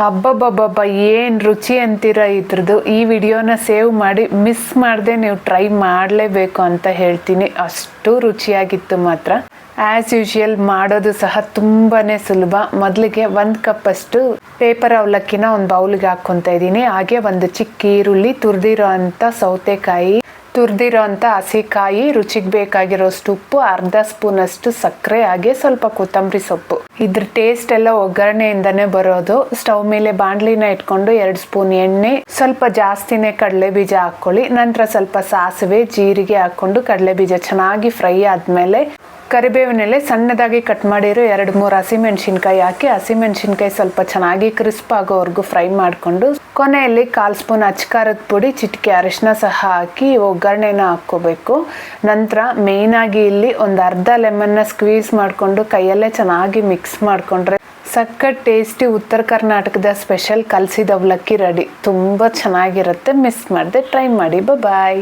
ಅಬ್ಬಬ್ಬಬ್ಬಬ್ಬ ಏನು ರುಚಿ ಅಂತೀರ ಇದ್ರದ್ದು. ಈ ವಿಡಿಯೋನ ಸೇವ್ ಮಾಡಿ ಮಿಸ್ ಮಾಡದೆ ನೀವು ಟ್ರೈ ಮಾಡಲೇಬೇಕು ಅಂತ ಹೇಳ್ತೀನಿ. ಅಷ್ಟು ರುಚಿಯಾಗಿತ್ತು ಮಾತ್ರ. ಆ್ಯಸ್ ಯೂಶುವಲ್ ಮಾಡೋದು ಸಹ ತುಂಬಾ ಸುಲಭ. ಮೊದಲಿಗೆ 1 ಕಪ್ಪಷ್ಟು ಪೇಪರ್ ಅವಲಕ್ಕಿನ ಒಂದು ಬೌಲ್ಗೆ ಹಾಕ್ಕೊತಾ ಇದ್ದೀನಿ. ಹಾಗೆ ಒಂದು ಚಿಕ್ಕ ಈರುಳ್ಳಿ, ತುರಿದಿರೋ ಅಂಥ ಸೌತೆಕಾಯಿ, ತುರಿದಿರೋ ಅಂಥ ಹಸಿಕಾಯಿ, ರುಚಿಗೆ ಬೇಕಾಗಿರೋಷ್ಟು ಉಪ್ಪು, ಅರ್ಧ ಸ್ಪೂನಷ್ಟು ಸಕ್ಕರೆ, ಹಾಗೆ ಸ್ವಲ್ಪ ಕೊತ್ತಂಬರಿ ಸೊಪ್ಪು. ಇದ್ರ ಟೇಸ್ಟ್ ಎಲ್ಲ ಒಗ್ಗರಣೆಯಿಂದನೇ ಬರೋದು. ಸ್ಟವ್ ಮೇಲೆ ಬಾಣಲಿನ ಇಟ್ಕೊಂಡು 2 ಸ್ಪೂನ್ ಎಣ್ಣೆ, ಸ್ವಲ್ಪ ಜಾಸ್ತಿನೇ ಕಡಲೆ ಬೀಜ ಹಾಕ್ಕೊಳ್ಳಿ. ನಂತರ ಸ್ವಲ್ಪ ಸಾಸಿವೆ, ಜೀರಿಗೆ ಹಾಕ್ಕೊಂಡು ಕಡಲೆ ಬೀಜ ಚೆನ್ನಾಗಿ ಫ್ರೈ ಆದಮೇಲೆ ಕರಿಬೇವಿನೆಲೆ ಸಣ್ಣದಾಗಿ ಕಟ್ ಮಾಡಿರೋ 2-3 ಹಸಿಮೆಣಸಿನ್ಕಾಯಿ ಹಾಕಿ, ಹಸಿಮೆಣಸಿನ್ಕಾಯಿ ಸ್ವಲ್ಪ ಚೆನ್ನಾಗಿ ಕ್ರಿಸ್ಪ್ ಆಗೋವರೆಗೂ ಫ್ರೈ ಮಾಡಿಕೊಂಡು ಕೊನೆಯಲ್ಲಿ 1/4 ಸ್ಪೂನ್ ಅಚ್ಕಾರದ ಪುಡಿ, ಚಿಟಿಕೆ ಅರಿಶಿನ ಸಹ ಹಾಕಿ ಒಗ್ಗರಣೆನ ಹಾಕ್ಕೋಬೇಕು. ನಂತರ ಮೇಯ್ನಾಗಿ ಇಲ್ಲಿ ಒಂದು ಅರ್ಧ ಲೆಮನ್ನ ಸ್ಕ್ವೀಸ್ ಮಾಡಿಕೊಂಡು ಕೈಯಲ್ಲೇ ಚೆನ್ನಾಗಿ ಮಿಕ್ಸ್ ಮಾಡಿಕೊಂಡ್ರೆ ಸಖತ್ ಟೇಸ್ಟಿ ಉತ್ತರ ಕರ್ನಾಟಕದ ಸ್ಪೆಷಲ್ ಕಲಸಿದ ಅವಲಕ್ಕಿ ರೆಡಿ. ತುಂಬ ಚೆನ್ನಾಗಿರುತ್ತೆ. ಮಿಸ್ ಮಾಡದೆ ಟ್ರೈ ಮಾಡಿ. ಬಾಯ್.